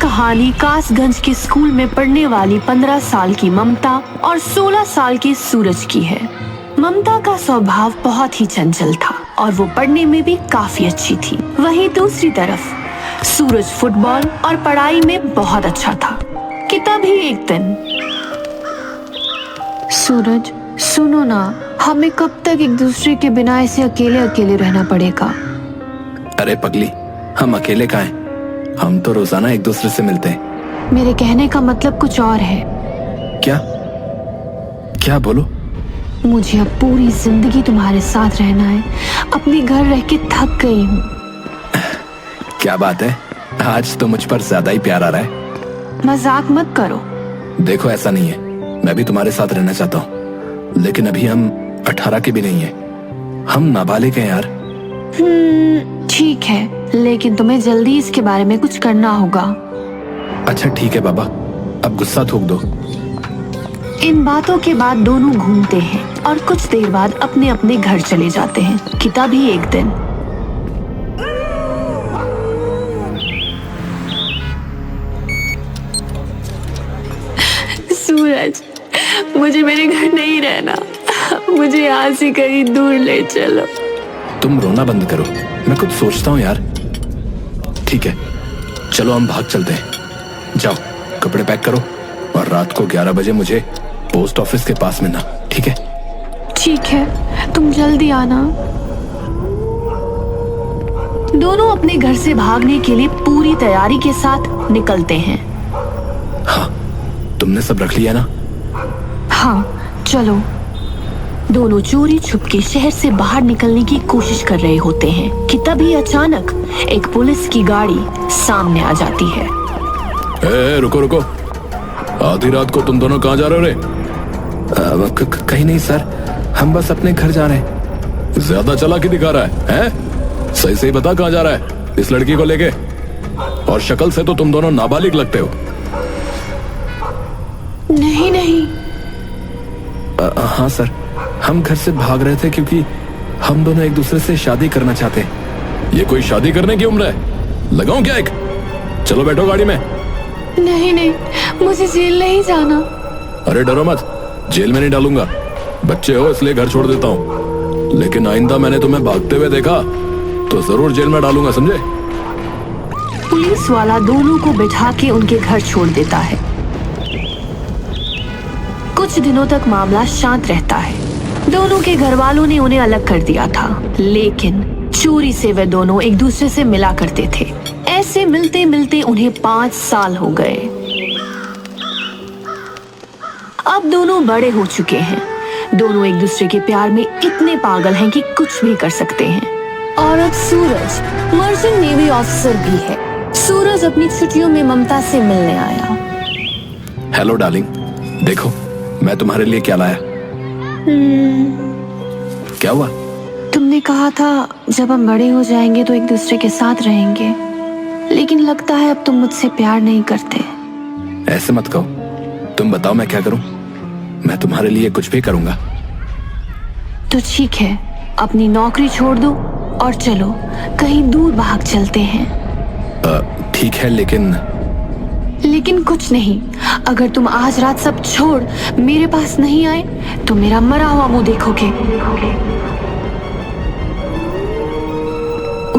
कहानी कासगंज के स्कूल में पढ़ने वाली 15 साल की ममता और 16 साल के सूरज की है। ममता का स्वभाव बहुत ही चंचल था और वो पढ़ने में भी काफी अच्छी थी। वहीं दूसरी तरफ सूरज फुटबॉल और पढ़ाई में बहुत अच्छा था कि तभी एक दिन, सूरज सुनो ना, हमें कब तक एक दूसरे के बिना ऐसे अकेले अकेले रहना पड़ेगा? अरे पगली, हम अकेले कहाँ हैं? हम तो रोजाना एक दूसरे से मिलते हैं। मेरे कहने का मतलब कुछ और है। क्या क्या बोलो? मुझे अब पूरी जिंदगी तुम्हारे साथ रहना है। अपने घर रह के थक गई हूँ। क्या बात है, आज तो मुझ पर ज्यादा ही प्यार आ रहा है। मजाक मत करो। देखो ऐसा नहीं है, मैं भी तुम्हारे साथ रहना चाहता हूँ, लेकिन अभी हम 18 के भी नहीं है। हम नाबालिग हैं यार। ठीक है, लेकिन तुम्हें जल्दी इसके बारे में कुछ करना होगा। अच्छा ठीक है बाबा, अब गुस्सा थूक दो। इन बातों के बाद दोनों घूमते हैं और कुछ देर बाद अपने अपने घर चले जाते हैं कि तभी एक दिन सूरज, मुझे मेरे घर नहीं रहना, मुझे यहाँ से कहीं दूर ले चलो। तुम रोना बंद करो, मैं कुछ सोचता हूँ यार। ठीक है, चलो हम भाग चलते हैं। जाओ कपड़े पैक करो और रात को 11 बजे मुझे पोस्ट ऑफिस के पास मिलना, ठीक है? ठीक है, तुम जल्दी आना। दोनों अपने घर से भागने के लिए पूरी तैयारी के साथ निकलते हैं। हाँ, तुमने सब रख लिया ना? हाँ चलो। दोनों चोरी छुपके शहर से बाहर निकलने की कोशिश कर रहे होते हैं कि तभी अचानक एक पुलिस की गाड़ी सामने आ जाती है। रुको रुको, आधी रात को तुम दोनों कहाँ जा रहे हो रे? कहीं नहीं सर, हम बस अपने घर जा रहे हैं। ज्यादा चालाकी दिखा रहा है? सही सही बता कहाँ जा रहा है इस लड़की को लेके? और शक्ल से तो तुम दोनों नाबालिग लगते हो। नहीं नहीं। हाँ सर, हम घर से भाग रहे थे क्योंकि हम दोनों एक दूसरे से शादी करना चाहते हैं। ये कोई शादी करने की उम्र है? लगाऊं क्या एक? चलो बैठो गाड़ी में। नहीं नहीं, मुझे जेल नहीं जाना। अरे डरो मत, जेल में नहीं डालूंगा। बच्चे हो इसलिए घर छोड़ देता हूँ, लेकिन आइंदा मैंने तुम्हें भागते हुए देखा तो जरूर जेल में डालूंगा, समझे? पुलिस वाला दोनों को बिठा के उनके घर छोड़ देता है। कुछ दिनों तक मामला शांत रहता है। दोनों के घर वालों ने उन्हें अलग कर दिया था, लेकिन चोरी से वे दोनों एक दूसरे से मिला करते थे। ऐसे मिलते मिलते उन्हें 5 साल हो गए। अब दोनों बड़े हो चुके हैं। दोनों एक दूसरे के प्यार में इतने पागल हैं कि कुछ भी कर सकते हैं। और अब सूरज मर्चेंट नेवी ऑफिसर भी है। सूरज अपनी छुट्टियों में ममता से मिलने आया। हेलो डार्लिंग, देखो मैं तुम्हारे लिए क्या लाया। क्या हुआ? तुमने कहा था जब हम बड़े हो जाएंगे तो एक दूसरे के साथ रहेंगे, लेकिन लगता है अब तुम मुझसे प्यार नहीं करते। ऐसे मत कहो, तुम बताओ मैं क्या करूं? मैं तुम्हारे लिए कुछ भी करूंगा। तो ठीक है, अपनी नौकरी छोड़ दो और चलो कहीं दूर भाग चलते हैं। ठीक है, लेकिन कुछ नहीं। अगर तुम आज रात सब छोड़ मेरे पास नहीं आए तो मेरा मरा हुआ मुंह देखोगे।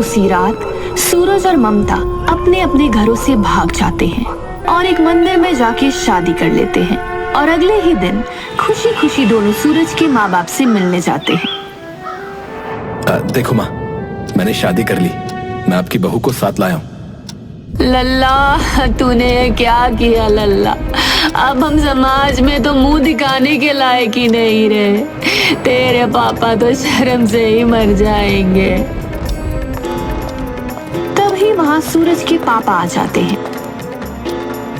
उसी रात सूरज और ममता अपने अपने घरों से भाग जाते हैं और एक मंदिर में जाके शादी कर लेते हैं। और अगले ही दिन खुशी खुशी दोनों सूरज के माँ बाप से मिलने जाते हैं। देखो माँ, मैंने शादी कर ली। मैं आपकी बहू को साथ लाया हूँ। लल्ला, तूने क्या किया लल्ला? अब हम समाज में तो मुंह दिखाने के लायक ही नहीं रहे। तेरे पापा तो शर्म से ही मर जाएंगे। तभी वहां सूरज के पापा आ जाते हैं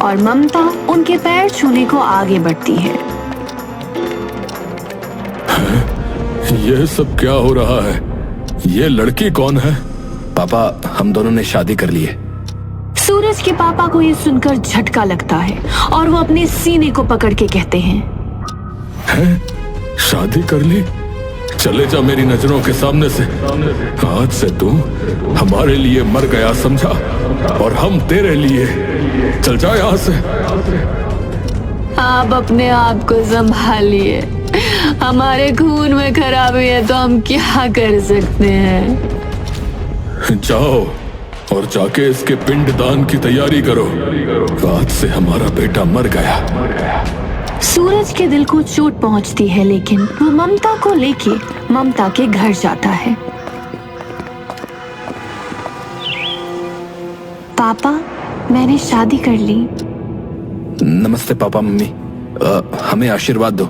और ममता उनके पैर छूने को आगे बढ़ती है। ये सब क्या हो रहा है? ये लड़की कौन है? पापा, हम दोनों ने शादी कर ली है। सूरज के पापा को ये सुनकर झटका लगता है और वो अपने सीने को पकड़ के कहते हैं, शादी कर ली? चले जा मेरी नजरों के सामने से। आज से तू हमारे लिए मर गया समझा, और हम तेरे लिए चल जा यहाँ से। आप अपने आप को संभालिए, हमारे खून में खराबी है तो हम क्या कर सकते हैं। जाओ और जाके इसके पिंडदान की तैयारी करो। आज से हमारा बेटा मर गया। सूरज के दिल को चोट पहुंचती है, लेकिन वो ममता को लेके ममता के घर जाता है। पापा, मैंने शादी कर ली। नमस्ते पापा मम्मी, हमें आशीर्वाद दो।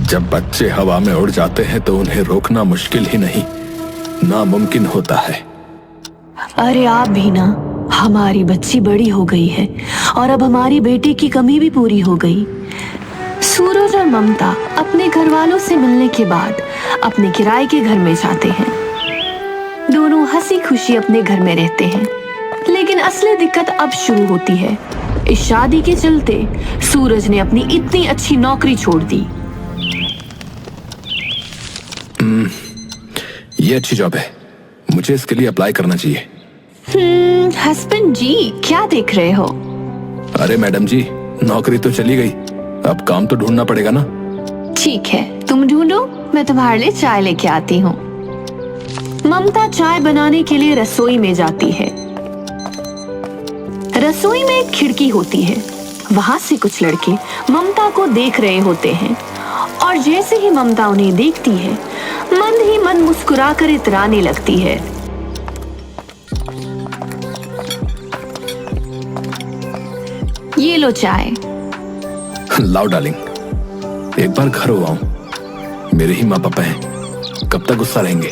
जब बच्चे हवा में उड़ जाते हैं तो उन्हें रोकना मुश्किल ही नहीं, नामुमकिन होता है। अरे आप भी ना, हमारी बच्ची बड़ी हो गई है और अब हमारी बेटे की कमी भी पूरी हो गई। सूरज और ममता अपने घर वालों से मिलने के बाद अपने किराए के घर में जाते हैं। दोनों हंसी खुशी अपने घर में रहते हैं, लेकिन असली दिक्कत अब शुरू होती है। इस शादी के चलते सूरज ने अपनी इतनी अच्छी नौकरी छोड़ दी। ये अच्छी जॉब है, मुझे इसके लिए अप्लाई करना चाहिए। हस्बैंड जी, क्या देख रहे हो? अरे मैडम जी, नौकरी तो चली गई, अब काम तो ढूंढना पड़ेगा ना। ठीक है, तुम ढूंढो, मैं तुम्हारे लिए चाय लेके आती हूँ। ममता चाय बनाने के लिए रसोई में जाती है। रसोई में एक खिड़की होती है, वहां से कुछ लड़के ममता को देख रहे होते हैं और जैसे ही ममता उन्हें देखती है, मन ही मन मुस्कुराकर इतराने लगती है। ये लो चाय। लाओ डार्लिंग, एक बार घर हो आऊं, मेरे ही माँ पापा हैं, कब तक गुस्सा रहेंगे।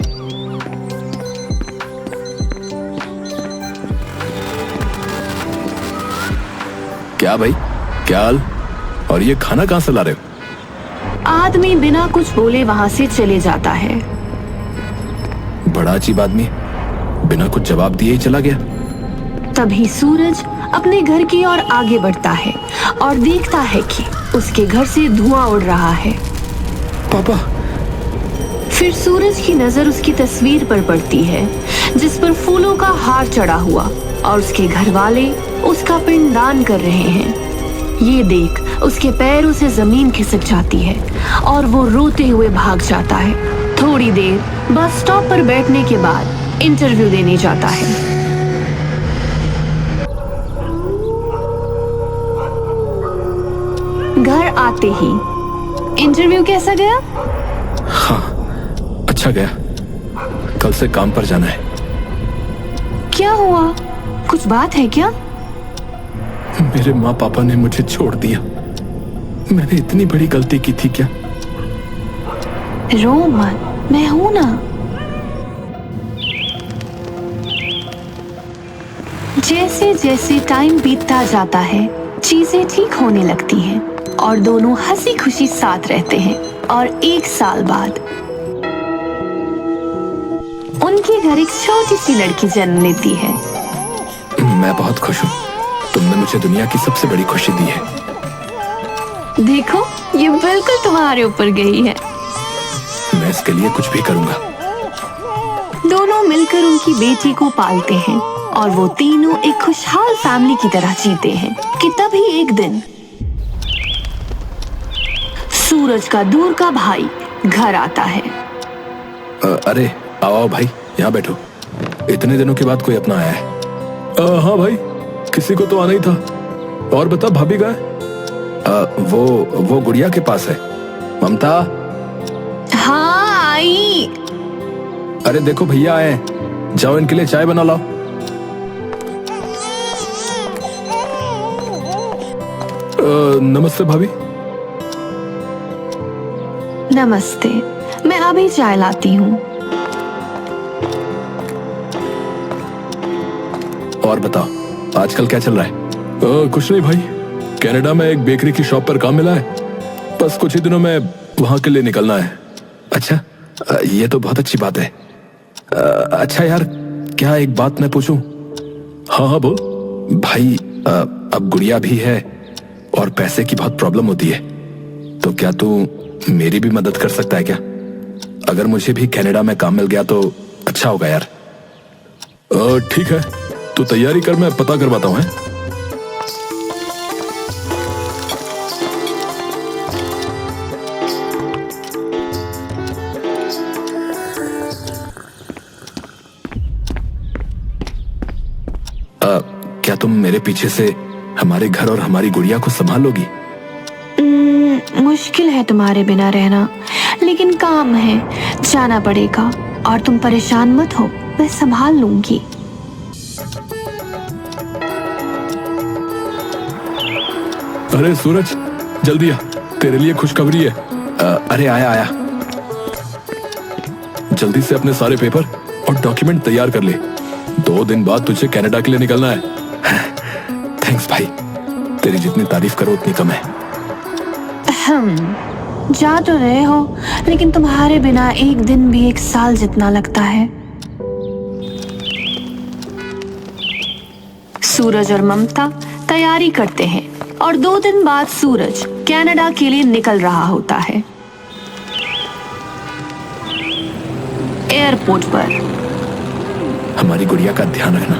क्या भाई, क्या हाल? और ये खाना कहां से ला रहे हो? आदमी बिना कुछ बोले वहां से चले जाता है। बड़ा अजीब आदमी, बिना कुछ जवाब दिए ही चला गया। तभी सूरज अपने घर की ओर आगे बढ़ता है और देखता है कि उसके घर से धुआं उड़ रहा है। पापा। फिर सूरज की नजर उसकी तस्वीर पर पड़ती है, जिस पर फूलों का हार चढ़ा हुआ और उसके घर वाले उसका पिंडदान कर रहे हैं। ये देख उसके पैरों से जमीन खिसक जाती है और वो रोते हुए भाग जाता है। थोड़ी देर बस स्टॉप पर बैठने के बाद इंटरव्यू देने जाता है। घर आते ही, इंटरव्यू कैसा गया? हाँ, अच्छा गया। कल से काम पर जाना है। क्या हुआ, कुछ बात है क्या? मेरे माँ पापा ने मुझे छोड़ दिया। मैंने इतनी बड़ी गलती की थी क्या? रो मत, मैं हूं ना। जैसे जैसे टाइम बीतता जाता है, चीजें ठीक होने लगती हैं और दोनों हंसी खुशी साथ रहते हैं। और 1 साल बाद उनके घर एक छोटी सी लड़की जन्म लेती है। मैं बहुत खुश हूँ, तुमने मुझे दुनिया की सबसे बड़ी खुशी दी है। देखो, ये बिल्कुल तुम्हारे ऊपर गई है। मैं इसके लिए कुछ भी करूंगा। दोनों मिलकर उनकी बेटी को पालते हैं और वो तीनों एक खुशहाल फैमिली की तरह जीते हैं कि तभी एक दिन सूरज का दूर का भाई घर आता है। अरे आओ भाई, यहाँ बैठो। इतने दिनों के बाद कोई अपना आया है। हाँ भाई, किसी को तो आना ही था। और बता, भाभी कहाँ है? वो गुड़िया के पास है। ममता। हाँ आई। अरे देखो भैया आए हैं, जाओ इनके लिए चाय बना लाओ। नमस्ते भाभी। नमस्ते, मैं अभी चाय लाती हूँ। और बताओ, आजकल क्या चल रहा है? कुछ नहीं भाई, कनाडा में एक बेकरी की शॉप पर काम मिला है, बस कुछ ही दिनों में वहां के लिए निकलना है। अच्छा, ये तो बहुत अच्छी बात है। अच्छा यार, क्या एक बात मैं पूछूं? हाँ हाँ बोल। भाई, अब गुड़िया भी है और पैसे की बहुत प्रॉब्लम होती है, तो क्या तू मेरी भी मदद कर सकता है क्या? अगर मुझे भी कनाडा में काम मिल गया तो अच्छा होगा यार। ठीक है, तू तैयारी कर, मैं पता करवाता हूँ। मेरे पीछे से हमारे घर और हमारी गुड़िया को संभालोगी? मुश्किल है तुम्हारे बिना रहना, लेकिन काम है, जाना पड़ेगा। और तुम परेशान मत हो, मैं संभाल लूंगी। अरे सूरज, जल्दी आ, तेरे लिए खुशखबरी है। अरे आया। जल्दी से अपने सारे पेपर और डॉक्यूमेंट तैयार कर ले। 2 दिन बाद तुझे कनाडा के लिए निकलना है। थैंक्स भाई, तेरी जितनी तारीफ करो उतनी कम है। जा तो रहे हो, लेकिन तुम्हारे बिना एक दिन भी 1 साल जितना लगता है। सूरज और ममता तैयारी करते हैं और 2 दिन बाद सूरज कनाडा के लिए निकल रहा होता है। एयरपोर्ट पर। हमारी गुड़िया का ध्यान रखना।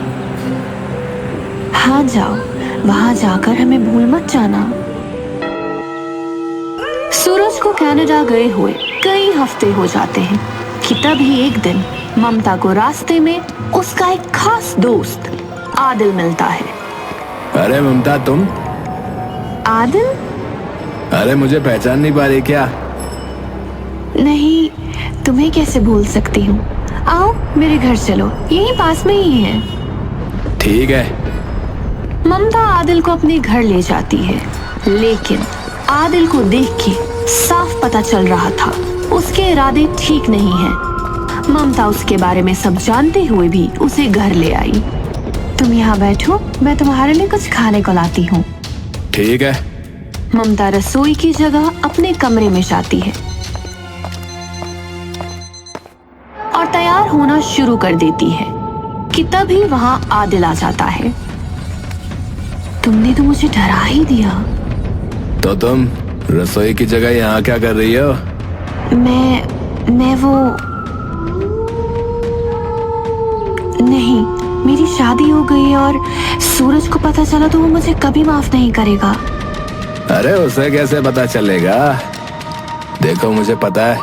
हाँ जाओ, वहां जाकर हमें भूल मत जाना। सूरज को कनाडा गए हुए कई हफ्ते हो जाते हैं कि तभी एक दिन ममता को रास्ते में उसका एक खास दोस्त आदिल मिलता है। अरे ममता, तुम? आदिल? अरे मुझे पहचान नहीं पा रही क्या? नहीं, तुम्हें कैसे भूल सकती हूँ। आओ मेरे घर चलो, यही पास में ही है। ठीक है। ममता आदिल को अपने घर ले जाती है, लेकिन आदिल को देख के साफ पता चल रहा था उसके इरादे ठीक नहीं हैं। ममता उसके बारे में सब जानते हुए भी उसे घर ले आई। तुम यहाँ बैठो, मैं तुम्हारे लिए कुछ खाने को लाती हूँ। ठीक है। ममता रसोई की जगह अपने कमरे में जाती है और तैयार होना शुरू कर देती है कि तभी वहां आदिल आ जाता है। तुमने तो मुझे डरा ही दिया। तो तुम रसोई की जगह यहाँ क्या कर रही हो? मैं वो नहीं, मेरी शादी हो गई और सूरज को पता चला तो वो मुझे कभी माफ नहीं करेगा। अरे उसे कैसे पता चलेगा? देखो मुझे पता है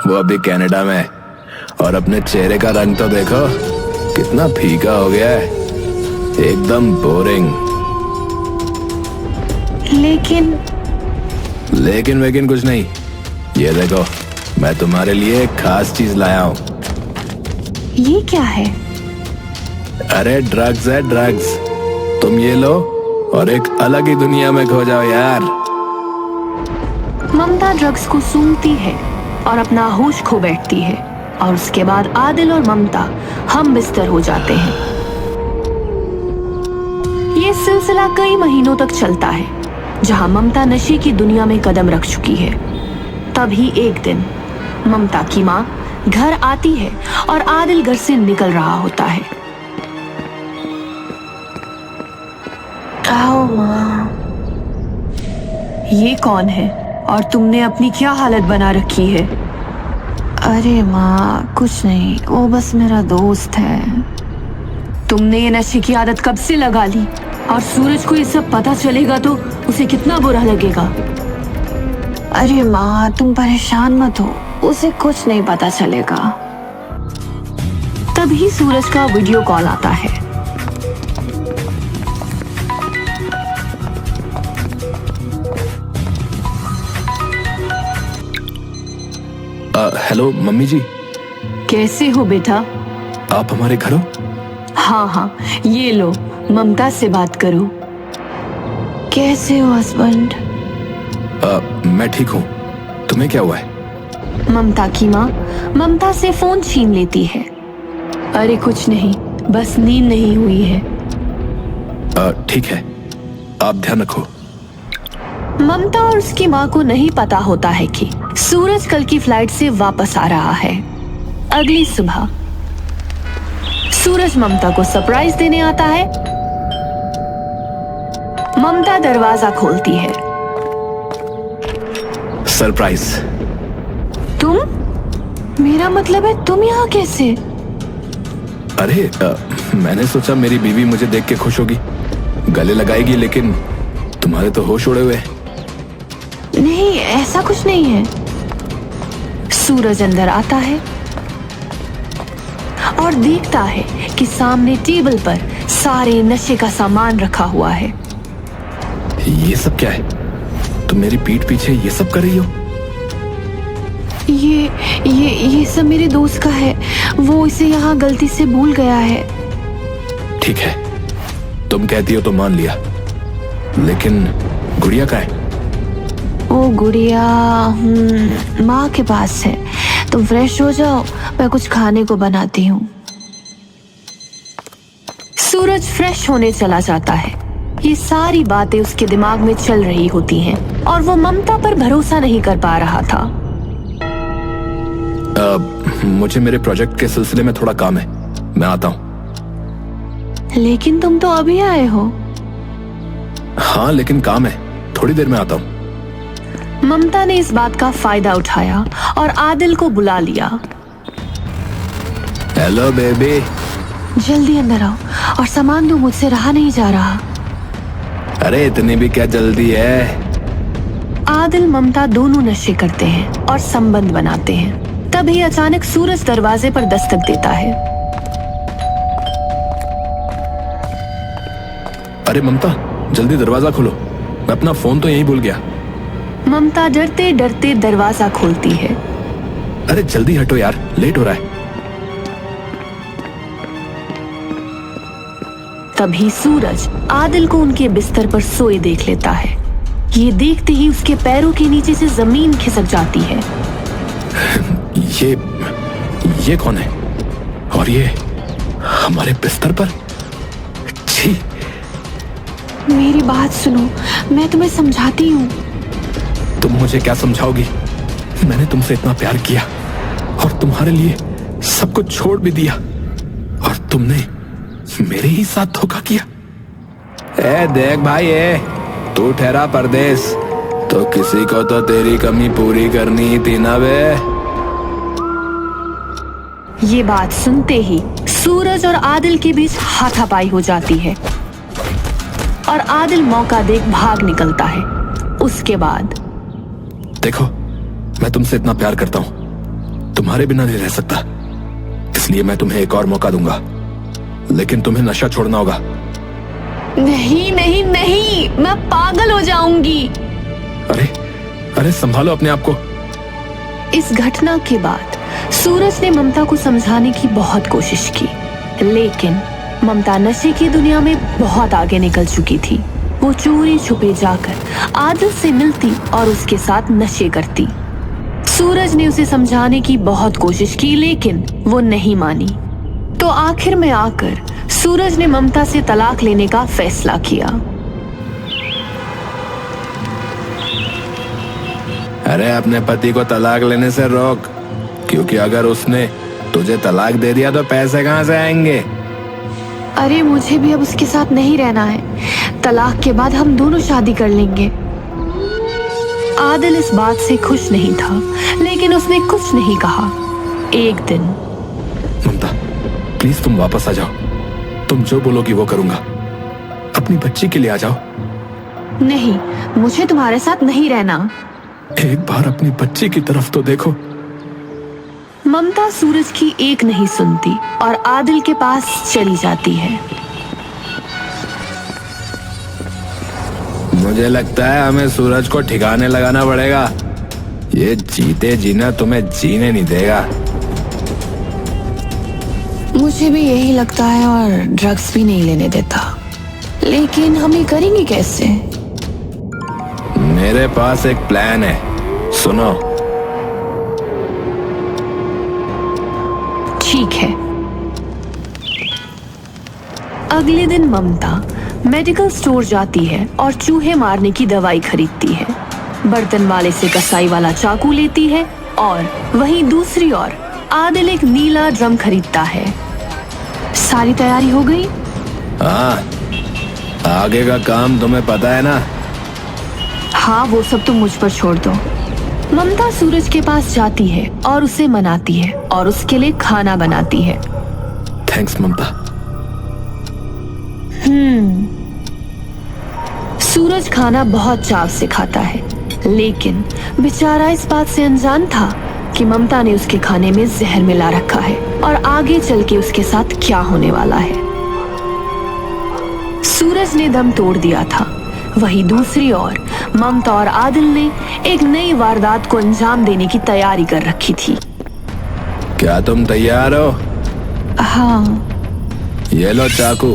वो अभी कनाडा में है, और अपने चेहरे का रंग तो देखो कितना फीका हो गया है, एकदम बोरिंग। लेकिन कुछ नहीं। ये देखो, मैं तुम्हारे लिए एक खास चीज लाया हूँ। ये क्या है? अरे ड्रग्स है, ड्रग्स। तुम ये लो और एक अलग ही दुनिया में खो जाओ यार। ममता ड्रग्स को सूंघती है और अपना होश खो बैठती है, और उसके बाद आदिल और ममता हम बिस्तर हो जाते हैं। ये सिलसिला कई महीनों तक चलता है, जहां ममता नशे की दुनिया में कदम रख चुकी है। तभी एक दिन ममता की माँ घर आती है और आदिल घर से निकल रहा होता है। आओ माँ। ये कौन है और तुमने अपनी क्या हालत बना रखी है? अरे माँ, कुछ नहीं, वो बस मेरा दोस्त है। तुमने ये नशे की आदत कब से लगा ली? और सूरज को ये सब पता चलेगा तो उसे कितना बुरा लगेगा। अरे माँ, तुम परेशान मत हो, उसे कुछ नहीं पता चलेगा। तभी सूरज का वीडियो कॉल आता है। हेलो मम्मी जी। कैसे हो बेटा? आप हमारे घर हो? हाँ, ये लो, ममता से बात करो। कैसे हो हस्बैंड? मैं ठीक हूँ। तुम्हें क्या हुआ है? ममता की माँ ममता से फोन छीन लेती है। अरे कुछ नहीं, बस नींद नहीं हुई है। ठीक है, आप ध्यान रखो। ममता और उसकी माँ को नहीं पता होता है कि सूरज कल की फ्लाइट से वापस आ रहा है। अगली सुबह सूरज ममता को सरप्राइज देने आता है। ममता दरवाजा खोलती है। सरप्राइज? तुम? मेरा मतलब है तुम यहाँ कैसे? अरे मैंने सोचा मेरी बीवी मुझे देख के खुश होगी, गले लगाएगी, लेकिन तुम्हारे तो होश उड़े हुए। नहीं, ऐसा कुछ नहीं है। सूरज अंदर आता है और देखता है कि सामने टेबल पर सारे नशे का सामान रखा हुआ है। ये सब क्या है? तुम मेरी पीठ पीछे ये सब कर रही हो? ये सब मेरे दोस्त का है। वो इसे यहाँ गलती से भूल गया है। ठीक है, तुम कहती हो तो मान लिया, लेकिन गुड़िया कहाँ है? वो गुड़िया माँ के पास है। तुम फ्रेश हो जाओ, मैं कुछ खाने को बनाती हूँ। सूरज फ्रेश होने चला जाता है। ये सारी बातें उसके दिमाग में चल रही होती हैं और वो ममता पर भरोसा नहीं कर पा रहा था। मुझे मेरे प्रोजेक्ट के सिलसिले में थोड़ा काम है, मैं आता हूँ। लेकिन तुम तो अभी आए हो। हाँ, लेकिन काम है, थोड़ी देर में आता हूँ। ममता ने इस बात का फायदा उठाया और आदिल को बुला लिया। Hello baby. जल्दी अंदर आओ और सामान दो, मुझसे रहा नहीं जा रहा। अरे इतनी भी क्या जल्दी है? आदिल ममता दोनों नशे करते हैं और संबंध बनाते हैं। तभी अचानक सूरज दरवाजे पर दस्तक देता है। अरे ममता, जल्दी दरवाजा खोलो, मैं अपना फोन तो यहीं भूल गया। ममता डरते डरते दरवाजा खोलती है। अरे जल्दी हटो यार, लेट हो रहा है। तभी सूरज आदिल को उनके बिस्तर पर सोए देख लेता है। ये देखते ही उसके पैरों के नीचे से जमीन खिसक जाती है। ये कौन है? और ये हमारे बिस्तर पर? छी! मेरी बात सुनो, मैं तुम्हें समझाती हूँ। तुम मुझे क्या समझाओगी? मैंने तुमसे इतना प्यार किया और तुम्हारे लिए सब कुछ छोड़ भी दिया, और तुमने मेरे ही साथ धोखा किया। ए देख भाई, तू ठहरा परदेस, तो किसी को तो तेरी कमी पूरी करनी ही थी ना बे। ये बात सुनते ही सूरज और आदिल के बीच हाथापाई हो जाती है और आदिल मौका देख भाग निकलता है। उसके बाद देखो, मैं तुमसे इतना प्यार करता हूं, तुम्हारे बिना नहीं रह सकता, इसलिए मैं तुम्हें एक और मौका दूंगा, लेकिन तुम्हें नशा छोड़ना होगा। नहीं नहीं नहीं, मैं पागल हो जाऊंगी। अरे संभालो अपने आप को। इस घटना के बाद सूरज ने ममता को समझाने की बहुत कोशिश की, लेकिन ममता नशे की दुनिया में बहुत आगे निकल चुकी थी। वो चोरी छुपे जाकर आदिल से मिलती और उसके साथ नशे करती। सूरज ने उसे समझाने की बहुत कोशिश की, लेकिन वो नहीं मानी। तो आखिर में आकर सूरज ने ममता से तलाक लेने का फैसला किया। अरे अपने पति को तलाक लेने से रोक, क्योंकि अगर उसने तुझे तलाक दे दिया तो पैसे कहां से आएंगे? अरे मुझे भी अब उसके साथ नहीं रहना है। तलाक के बाद हम दोनों शादी कर लेंगे। आदिल इस बात से खुश नहीं था, लेकिन उसने कुछ नहीं कहा। एक दिन ममता, प्लीज तुम वापस आ जाओ, तुम जो बोलोगी वो करूंगा। अपनी बच्ची के लिए आ जाओ। नहीं, मुझे तुम्हारे साथ नहीं रहना। एक बार अपनी बच्ची की तरफ तो देखो। ममता सूरज की एक नहीं सुनती और आदिल के पास चली जाती है। मुझे लगता है हमें सूरज को ठिकाने लगाना पड़ेगा। ये जीते जीना तुम्हें जीने नहीं देगा। मुझे भी यही लगता है, और ड्रग्स भी नहीं लेने देता। लेकिन हम ये करेंगे कैसे? मेरे पास एक प्लान है, सुनो। ठीक है। अगले दिन ममता मेडिकल स्टोर जाती है और चूहे मारने की दवाई खरीदती है। बर्तन वाले से कसाई वाला चाकू लेती है और वहीं दूसरी ओर आदिल एक नीला ड्रम खरीदता है। सारी तैयारी हो गई? हाँ, आगे का काम तुम्हें पता है ना। हाँ, वो सब तुम मुझ पर छोड़ दो। ममता सूरज के पास जाती है और उसे मनाती है और उसके लिए खाना बनाती है। थैंक्स ममता। सूरज खाना बहुत चाव से खाता है, लेकिन बेचारा इस बात से अनजान था कि ममता ने उसके खाने में जहर मिला रखा है और आगे चल के उसके साथ क्या होने वाला है। सूरज ने दम तोड़ दिया था। वहीं दूसरी ओर ममता और आदिल ने एक नई वारदात को अंजाम देने की तैयारी कर रखी थी। क्या तुम तैयार हो? हाँ। ये लो चाकू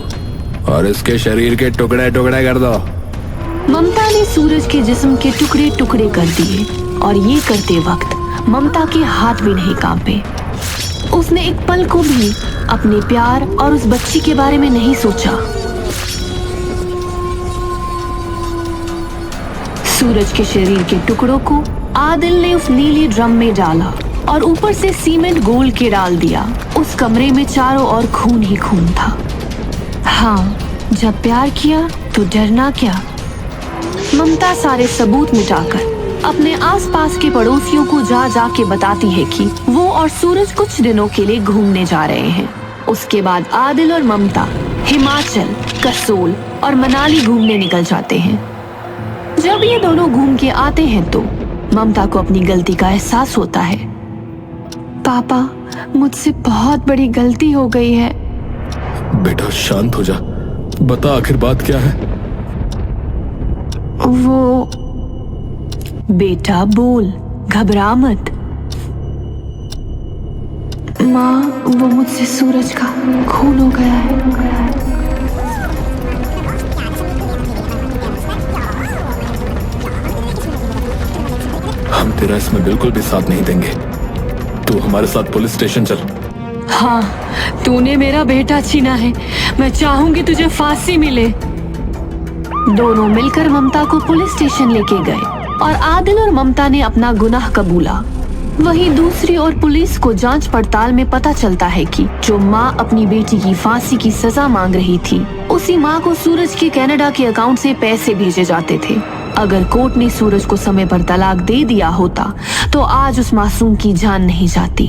और इसके शरीर के टुकड़े टुकड़े कर दो। ममता ने सूरज के जिस्म के टुकड़े टुकड़े कर दिए और ये करते वक्त ममता के हाथ भी नहीं कांपे। उसने एक पल को भी अपने प्यार और उस बच्ची के बारे में नहीं सोचा। सूरज के शरीर के टुकड़ों को आदिल ने उस नीले ड्रम में डाला और ऊपर से सीमेंट गोल के डाल दिया। उस कमरे में चारों ओर खून ही खून था। हाँ, जब प्यार किया तो डरना क्या। ममता सारे सबूत मिटाकर अपने आसपास के पड़ोसियों को जा जा के बताती है कि वो और सूरज कुछ दिनों के लिए घूमने जा रहे हैं। उसके बाद आदिल और ममता हिमाचल, कसोल और मनाली घूमने निकल जाते हैं। जब ये दोनों घूम के आते हैं तो ममता को अपनी गलती का एहसास होता है। पापा, मुझसे बहुत बड़ी गलती हो गई है। बेटा शांत हो जा, बता आखिर बात क्या है। वो बेटा बोल, घबरा मत। माँ, वो मुझसे सूरज का खून हो गया है। हम तेरा इसमें बिल्कुल भी साथ नहीं देंगे। तू हमारे साथ पुलिस स्टेशन चल। हाँ, तूने मेरा बेटा छीना है। मैं चाहूंगी तुझे फांसी मिले। दोनों मिलकर ममता को पुलिस स्टेशन लेके गए और आदिल और ममता ने अपना गुनाह कबूला। वहीं दूसरी ओर पुलिस को जांच पड़ताल में पता चलता है कि जो माँ अपनी बेटी की फांसी की सजा मांग रही थी, उसी माँ को सूरज के कनाडा के अकाउंट से पैसे भेजे जाते थे। अगर कोर्ट ने सूरज को समय पर तलाक दे दिया होता तो आज उस मासूम की जान नहीं जाती।